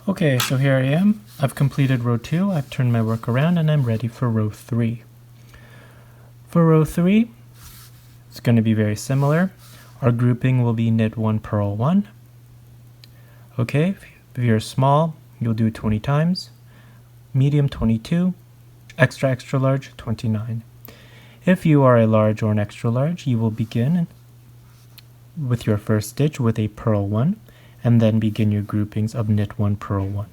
Okay, so here I am. I've completed row 2, I've turned my work around, and I'm ready for row 3. For row 3, it's going to be very similar. Our grouping will be knit 1, purl 1. Okay, if you're small, you'll do 20 times, medium 22, extra large 29. If you are a large or an extra large, you will begin with your first stitch with a purl 1, and then begin your groupings of knit 1, purl 1.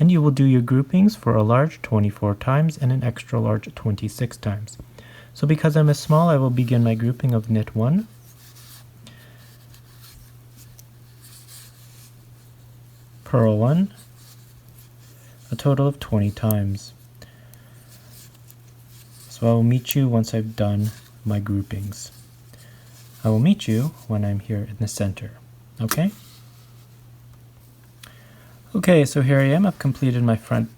And you will do your groupings for a large 24 times and an extra large 26 times. So because I'm a small, I will begin my grouping of knit 1, purl 1, a total of 20 times. So I will meet you once I've done my groupings. I will meet you when I'm here in the center, okay? Okay, so here I am. I've completed my front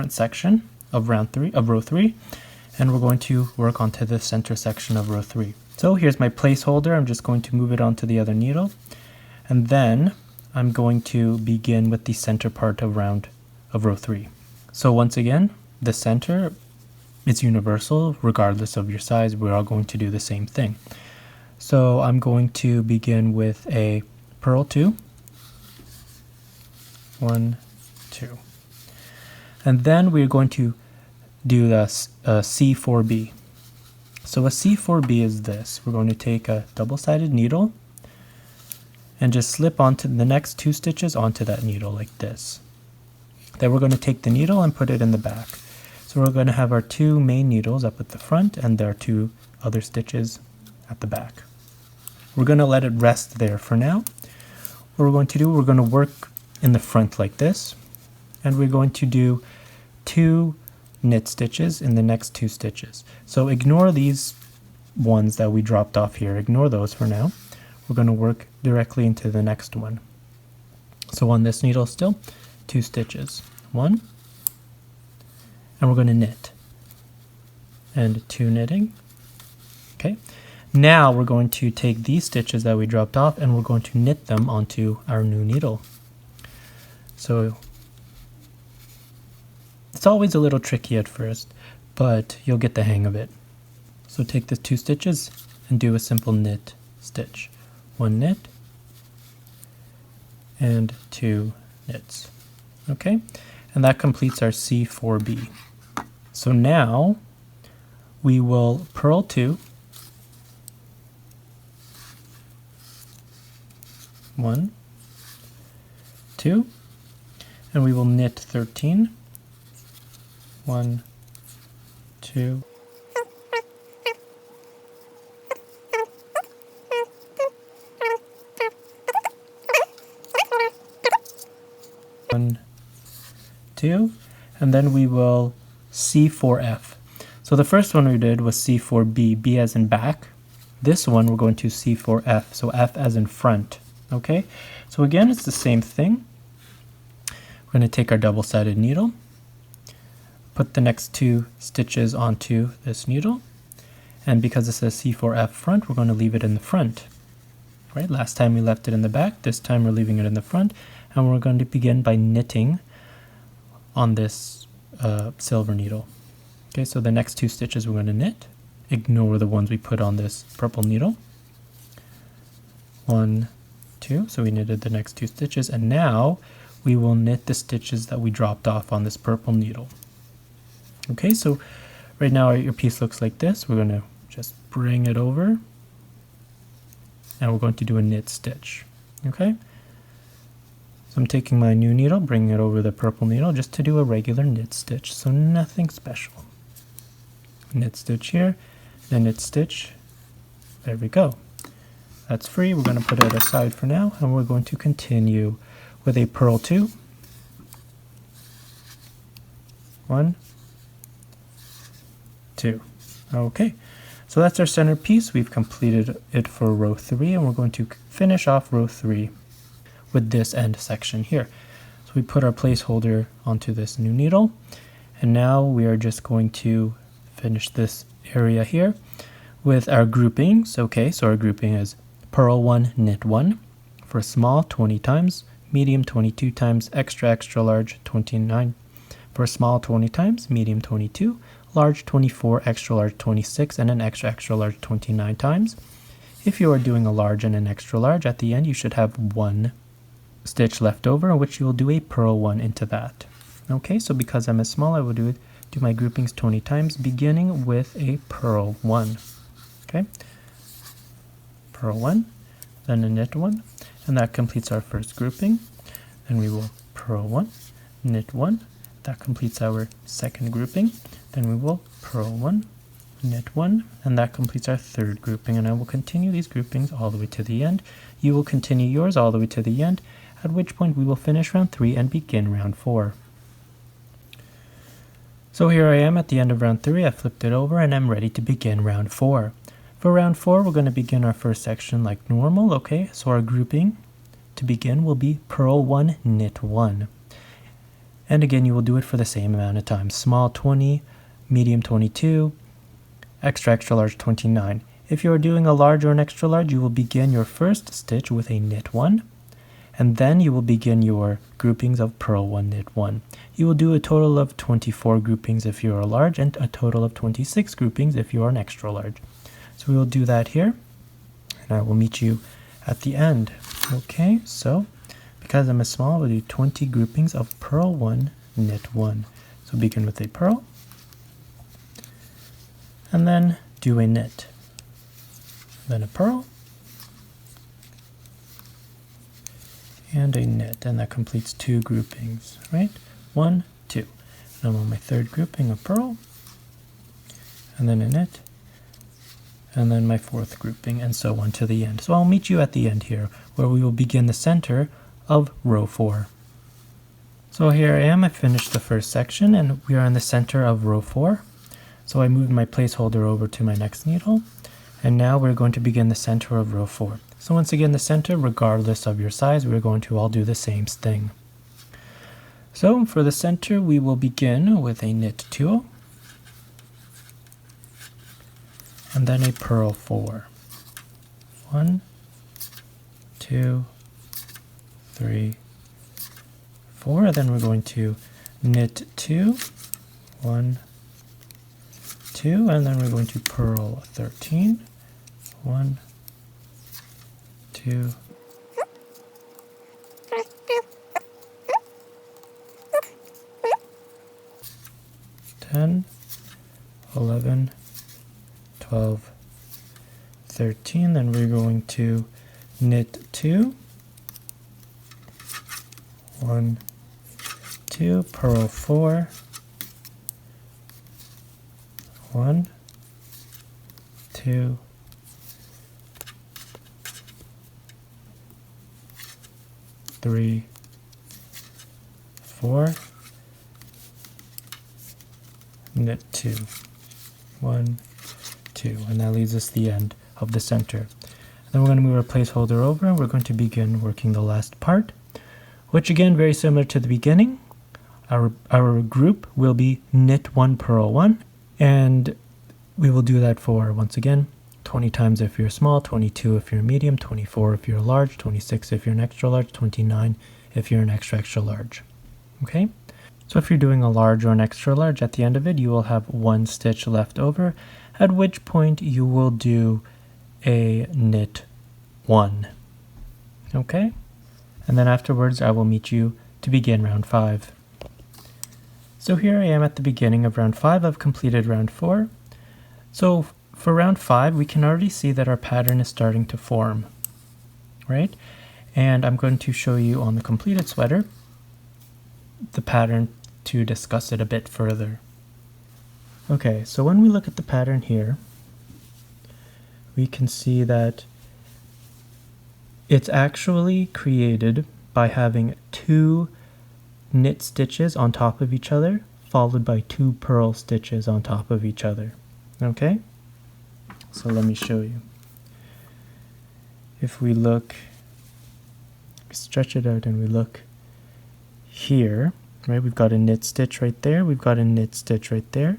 section of row 3, and we're going to work onto the center section of row 3. So here's my placeholder. I'm just going to move it onto the other needle, and then I'm going to begin with the center part of row 3. So once again, the center is universal regardless of your size. We're all going to do the same thing. So I'm going to begin with a purl 2, 1, 2, and then we're going to do the C4B. So a C4B is this. We're going to take a double-sided needle and just slip onto the next 2 stitches onto that needle like this. Then we're going to take the needle and put it in the back. So we're going to have our 2 main needles up at the front and there are 2 other stitches at the back. We're going to let it rest there for now. What we're going to do, we're going to work in the front like this, and we're going to do 2 knit stitches in the next 2 stitches. So ignore these ones that we dropped off here. Ignore those for now. We're going to work directly into the next one. So on this needle still, 2 stitches. 1, and we're going to knit. And 2 knitting. Okay. Now we're going to take these stitches that we dropped off and we're going to knit them onto our new needle. So it's always a little tricky at first, but you'll get the hang of it. So take the 2 stitches and do a simple knit stitch. 1 knit and 2 knits. Okay, and that completes our C4B. So now we will purl 2, 1, 2, and we will knit 13, 1, 2, 1, 2, and then we will C4F. So the first one we did was C4B, B as in back. This one we're going to C4F, so F as in front. Okay, so again it's the same thing. We're going to take our double-sided needle, put the next 2 stitches onto this needle, and because it says C4F front, we're going to leave it in the front. Right? Last time we left it in the back, this time we're leaving it in the front, and we're going to begin by knitting on this silver needle. Okay, so the next 2 stitches we're going to knit. Ignore the ones we put on this purple needle. 1, 2, so we knitted the next 2 stitches, and now we will knit the stitches that we dropped off on this purple needle. Okay, so right now your piece looks like this. We're going to just bring it over and we're going to do a knit stitch. Okay, so I'm taking my new needle, bringing it over the purple needle just to do a regular knit stitch, so nothing special. Knit stitch here, then knit stitch. There we go. That's free. We're going to put it aside for now, and we're going to continue with a purl 2, 1, 2. Okay, so that's our center piece. We've completed it for row 3, and we're going to finish off row 3 with this end section here. So we put our placeholder onto this new needle, and now we are just going to finish this area here with our groupings. Okay, so our grouping is purl 1, knit 1 for small 20 times, medium 22 times, extra large 29. For small 20 times, medium 22, large 24, extra large 26, and an extra large 29 times. If you are doing a large and an extra large, at the end you should have one stitch left over, in which you will do a purl 1 into that. Okay, so because I'm a small, I will do my groupings 20 times, beginning with a purl 1. Okay, purl 1, then a knit 1, and that completes our first grouping. Then we will purl 1, knit 1, that completes our second grouping. Then we will purl 1, knit 1, and that completes our third grouping. And I will continue these groupings all the way to the end. You will continue yours all the way to the end, at which point we will finish round 3 and begin round 4. So here I am at the end of round 3. I flipped it over and I'm ready to begin round 4. For round 4, we're going to begin our first section like normal. Okay, so our grouping to begin will be purl 1, knit 1. And again, you will do it for the same amount of time. Small 20, medium 22, extra large 29. If you are doing a large or an extra large, you will begin your first stitch with a knit 1, and then you will begin your groupings of purl 1, knit 1. You will do a total of 24 groupings if you are large, and a total of 26 groupings if you are an extra large. So we will do that here, and I will meet you at the end. Okay, so because I'm a small, we'll do 20 groupings of purl 1, knit 1. So begin with a purl, and then do a knit, then a purl, and a knit, and that completes 2 groupings, right? 1, 2. And I'm on my third grouping of purl, and then a knit, and then my fourth grouping, and so on to the end. So I'll meet you at the end here, where we will begin the center of row 4. So here I am, I finished the first section, and we are in the center of row 4. So I moved my placeholder over to my next needle, and now we're going to begin the center of row 4. So once again, the center, regardless of your size, we're going to all do the same thing. So for the center, we will begin with a knit 2, and then a purl 4. 1, 2, 3, 4. Then we're going to knit 2, 1, 2, and then we're going to purl 13. 1, 2, 10, 11, 12, 13. Then we're going to knit 2, 1, 2, purl 4, 1, 2, 3, 4, knit 2, 1, 2, and that leaves us the end of the center. Then we're going to move our placeholder over, and we're going to begin working the last part, which again, very similar to the beginning. Our group will be knit 1, purl 1, and we will do that for, once again, 20 times if you're small, 22 if you're medium, 24 if you're large, 26 if you're an extra large, 29 if you're an extra large. Okay? So if you're doing a large or an extra large, at the end of it, you will have 1 stitch left over, at which point you will do a knit 1. Okay? And then afterwards, I will meet you to begin round 5. So here I am at the beginning of round 5. I've completed round 4. So for round 5, we can already see that our pattern is starting to form, right? And I'm going to show you on the completed sweater the pattern to discuss it a bit further. Okay, so when we look at the pattern here, we can see that it's actually created by having 2 knit stitches on top of each other, followed by 2 purl stitches on top of each other. Okay? So let me show you. If we look, stretch it out and we look here, right, we've got a knit stitch right there, we've got a knit stitch right there.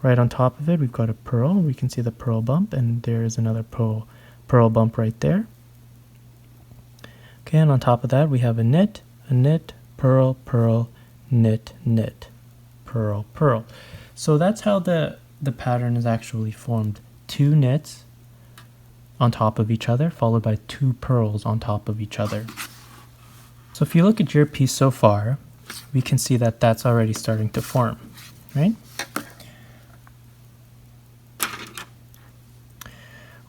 Right on top of it, we've got a purl. We can see the purl bump, and there is another purl bump right there. Okay, and on top of that, we have a knit, a knit, purl, purl, knit, knit, purl, purl. So that's how the pattern is actually formed. 2 knits on top of each other, followed by 2 purls on top of each other. So if you look at your piece so far, we can see that that's already starting to form, right?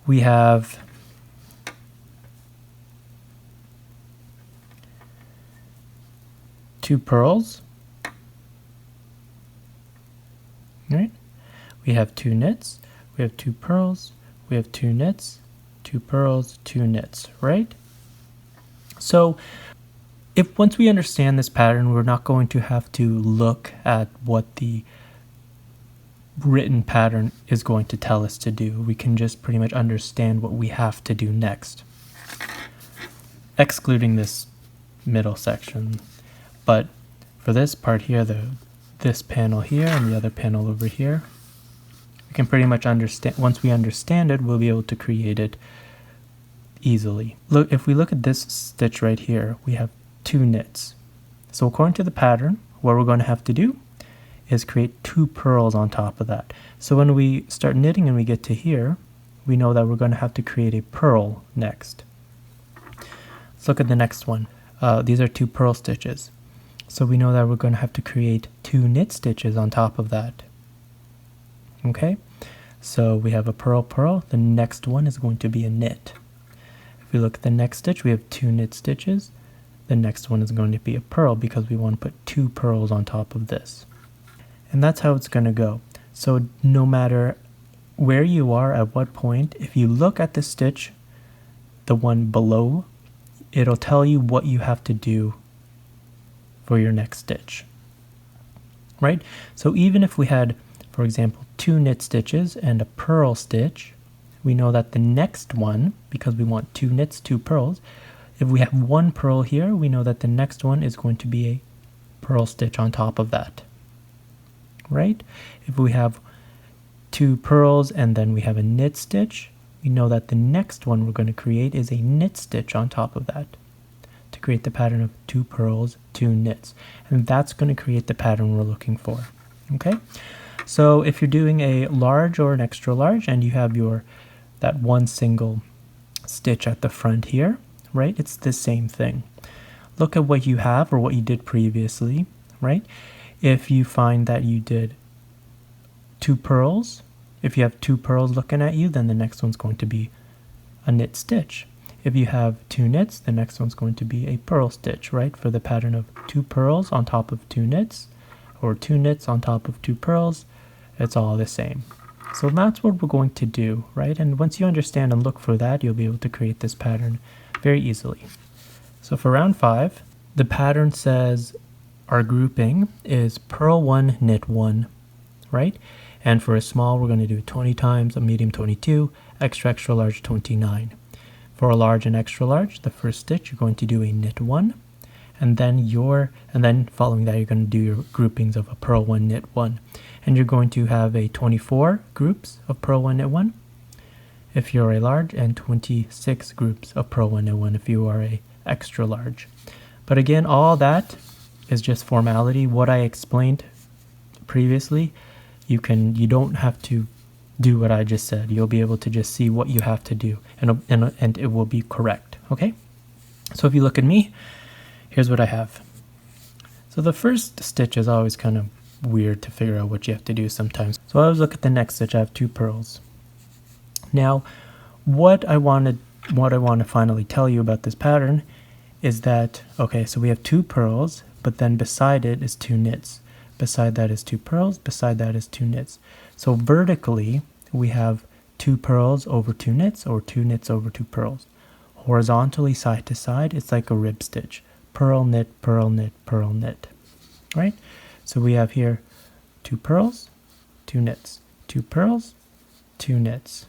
We have two purls, right? We have 2 knits, we have 2 purls, we have 2 knits, 2 purls, 2 knits, right? So if once we understand this pattern, we're not going to have to look at what the written pattern is going to tell us to do. We can just pretty much understand what we have to do next, excluding this middle section. But for this part here, this panel here and the other panel over here, we can pretty much understand. Once we understand it, we'll be able to create it easily. Look, if we look at this stitch right here, we have 2 knits. So according to the pattern, what we're going to have to do is create 2 purls on top of that. So when we start knitting and we get to here, we know that we're going to have to create a purl next. Let's look at the next one. These are 2 purl stitches. So we know that we're going to have to create 2 knit stitches on top of that. Okay, so we have a purl, purl. The next one is going to be a knit. If we look at the next stitch, we have 2 knit stitches. The next one is going to be a purl because we want to put 2 purls on top of this. And that's how it's going to go. So no matter where you are at what point, if you look at the stitch, the one below, it'll tell you what you have to do for your next stitch, right? So even if we had, for example, 2 knit stitches and a purl stitch, we know that the next one, because we want 2 knits, 2 purls, if we have 1 purl here, we know that the next one is going to be a purl stitch on top of that, right? If we have 2 purls and then we have a knit stitch, we know that the next one we're going to create is a knit stitch on top of that to create the pattern of 2 purls, 2 knits. And that's going to create the pattern we're looking for, okay? So if you're doing a large or an extra large and you have that one single stitch at the front here, right? It's the same thing. Look at what you have or what you did previously, right? If you find that you did 2 purls, if you have 2 purls looking at you, then the next one's going to be a knit stitch. If you have 2 knits, the next one's going to be a purl stitch, right? For the pattern of 2 purls on top of 2 knits, or 2 knits on top of 2 purls, it's all the same. So that's what we're going to do, right? And once you understand and look for that, you'll be able to create this pattern very easily. So for round 5, the pattern says our grouping is purl 1, knit 1, right? And for a small, we're going to do 20 times, a medium 22, extra, extra large 29. For a large and extra large, the first stitch, you're going to do a knit 1, and then following that, you're going to do your groupings of a purl 1, knit 1. And you're going to have a 24 groups of purl 1, knit 1 if you're a large, and 26 groups of purl 1, knit 1 if you are a extra large. But again, all that is just formality. What I explained previously, you don't have to do what I just said. You'll be able to just see what you have to do, and it will be correct, okay? So if you look at me, here's what I have. So the first stitch is always kind of weird to figure out what you have to do sometimes. So I always look at the next stitch. I have 2 purls. Now, what I want to finally tell you about this pattern is that, okay, so we have 2 purls, but then beside it is 2 knits. Beside that is 2 purls, beside that is 2 knits. So vertically, we have 2 purls over 2 knits, or 2 knits over 2 purls. Horizontally, side to side, it's like a rib stitch. Purl, knit, purl, knit, purl, knit, right? So we have here 2 purls, 2 knits, 2 purls, 2 knits,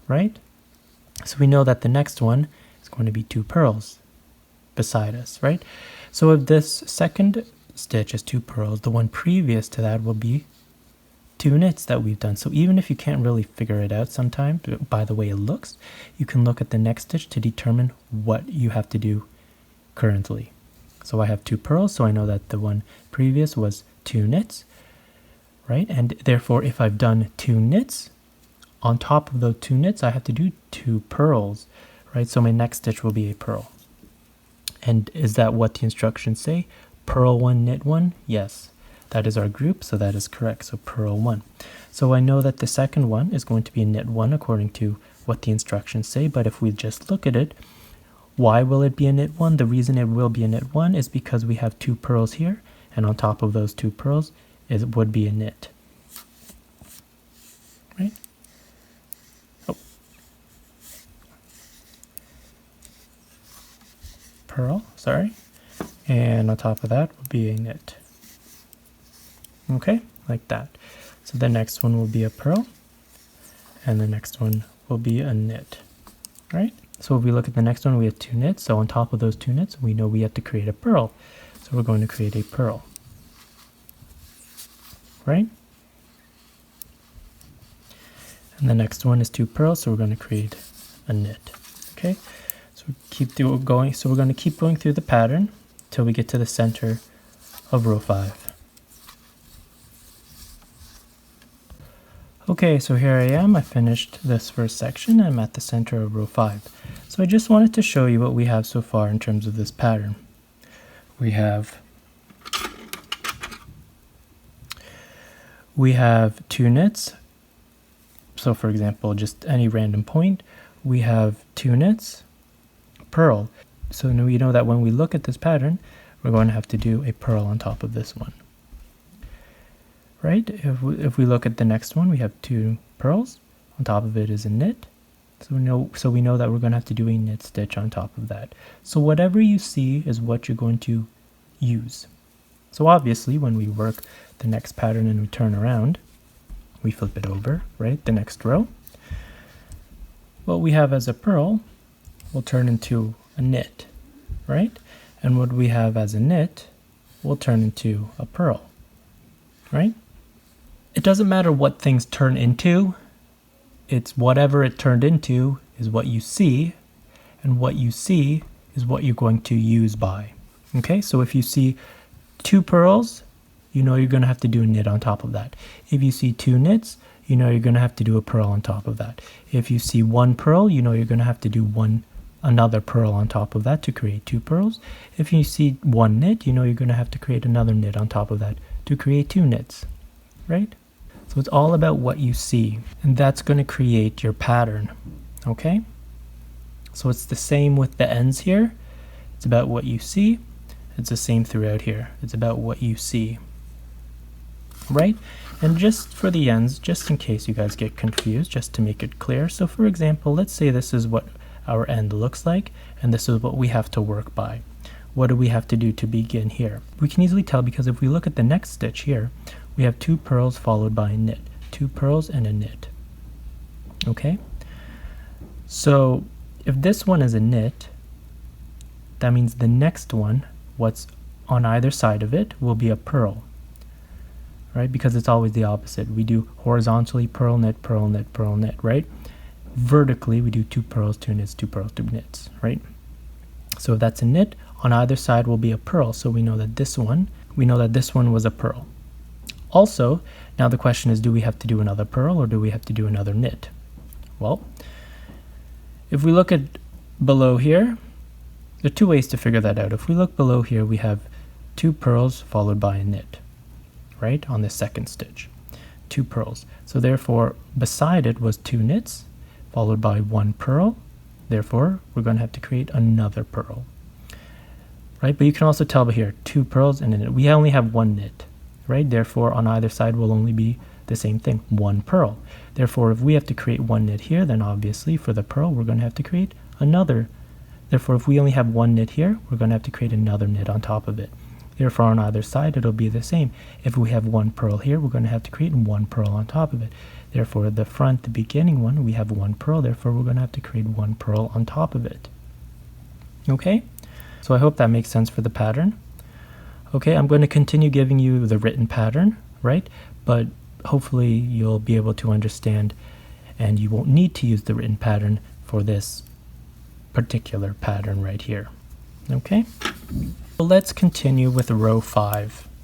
right? So we know that the next one is going to be 2 purls beside us, right? So if this second stitch is 2 purls, the one previous to that will be 2 knits that we've done. So even if you can't really figure it out sometimes by the way it looks, you can look at the next stitch to determine what you have to do currently. So I have 2 purls, so I know that the one previous was 2 knits, right? And therefore, if I've done 2 knits, on top of those 2 knits, I have to do 2 purls, right? So my next stitch will be a purl. And is that what the instructions say? Purl 1, knit 1? Yes, that is our group, so that is correct. So purl 1. So I know that the second one is going to be a knit 1 according to what the instructions say, but if we just look at it, why will it be a knit 1? The reason it will be a knit 1 is because we have 2 purls here, and on top of those 2 purls, it would be a knit. Right? Oh. Purl, sorry. And on top of that will be a knit. Okay, like that. So the next one will be a purl, and the next one will be a knit, right? So if we look at the next one, we have 2 knits. So on top of those 2 knits, we know we have to create a purl. So we're going to create a purl, right? And the next one is 2 purls, so we're going to create a knit, okay? So we keep going. So we're going to keep going through the pattern till we get to the center of row 5. Okay, so here I am. I finished this first section. I'm at the center of row 5. So I just wanted to show you what we have so far in terms of this pattern. We have 2 knits. So for example, just any random point, we have 2 knits, purl. So now we know that when we look at this pattern, we're going to have to do a purl on top of this one. Right? If we look at the next one, we have 2 purls. On top of it is a knit. So we know that we're going to have to do a knit stitch on top of that. So whatever you see is what you're going to use. So obviously, when we work the next pattern and we turn around, we flip it over, right? The next row. What we have as a purl will turn into a knit, right? And what we have as a knit will turn into a purl, right? It doesn't matter what things turn into. It's whatever it turned into is what you see, and what you see is what you're going to use by. Okay, so if you see 2 purls, you know you're going to have to do a knit on top of that. If you see 2 knits, you know you're going to have to do a purl on top of that. If you see 1 purl, you know you're going to have to do another purl on top of that to create 2 purls. If you see 1 knit, you know you're going to have to create another knit on top of that to create 2 knits, right? So it's all about what you see, and that's going to create your pattern, okay? So it's the same with the ends here. It's about what you see. It's the same throughout here. It's about what you see, right? And just for the ends, just in case you guys get confused, just to make it clear. So for example, let's say this is what our end looks like, and this is what we have to work by. What do we have to do to begin here? We can easily tell because if we look at the next stitch here, we have 2 purls followed by a knit. 2 purls and a knit. Okay? So if this one is a knit, that means the next one, what's on either side of it, will be a purl. Right? Because it's always the opposite. We do horizontally purl, knit, purl, knit, purl, knit, right? Vertically, we do 2 purls, 2 knits, 2 purls, 2 knits, right? So if that's a knit, on either side will be a purl. So we know that this one was a purl. Also, now the question is, do we have to do another purl or do we have to do another knit? Well, if we look at below here, there are 2 ways to figure that out. If we look below here, we have 2 purls followed by a knit, right, on the second stitch. 2 purls. So therefore, beside it was 2 knits followed by 1 purl. Therefore, we're going to have to create another purl, right? But you can also tell by here, 2 purls and a knit. We only have 1 knit, right? Therefore, on either side will only be the same thing, 1 purl. Therefore, if we have to create 1 knit here, then obviously for the purl, we're going to have to create another. Therefore, if we only have 1 knit here, we're going to have to create another knit on top of it. Therefore, on either side, it'll be the same. If we have 1 purl here, we're going to have to create 1 purl on top of it. Therefore, the beginning one, we have 1 purl. Therefore, we're going to have to create 1 purl on top of it. Okay? So I hope that makes sense for the pattern. Okay, I'm going to continue giving you the written pattern, right? But hopefully you'll be able to understand and you won't need to use the written pattern for this particular pattern right here. Okay? So let's continue with row 5.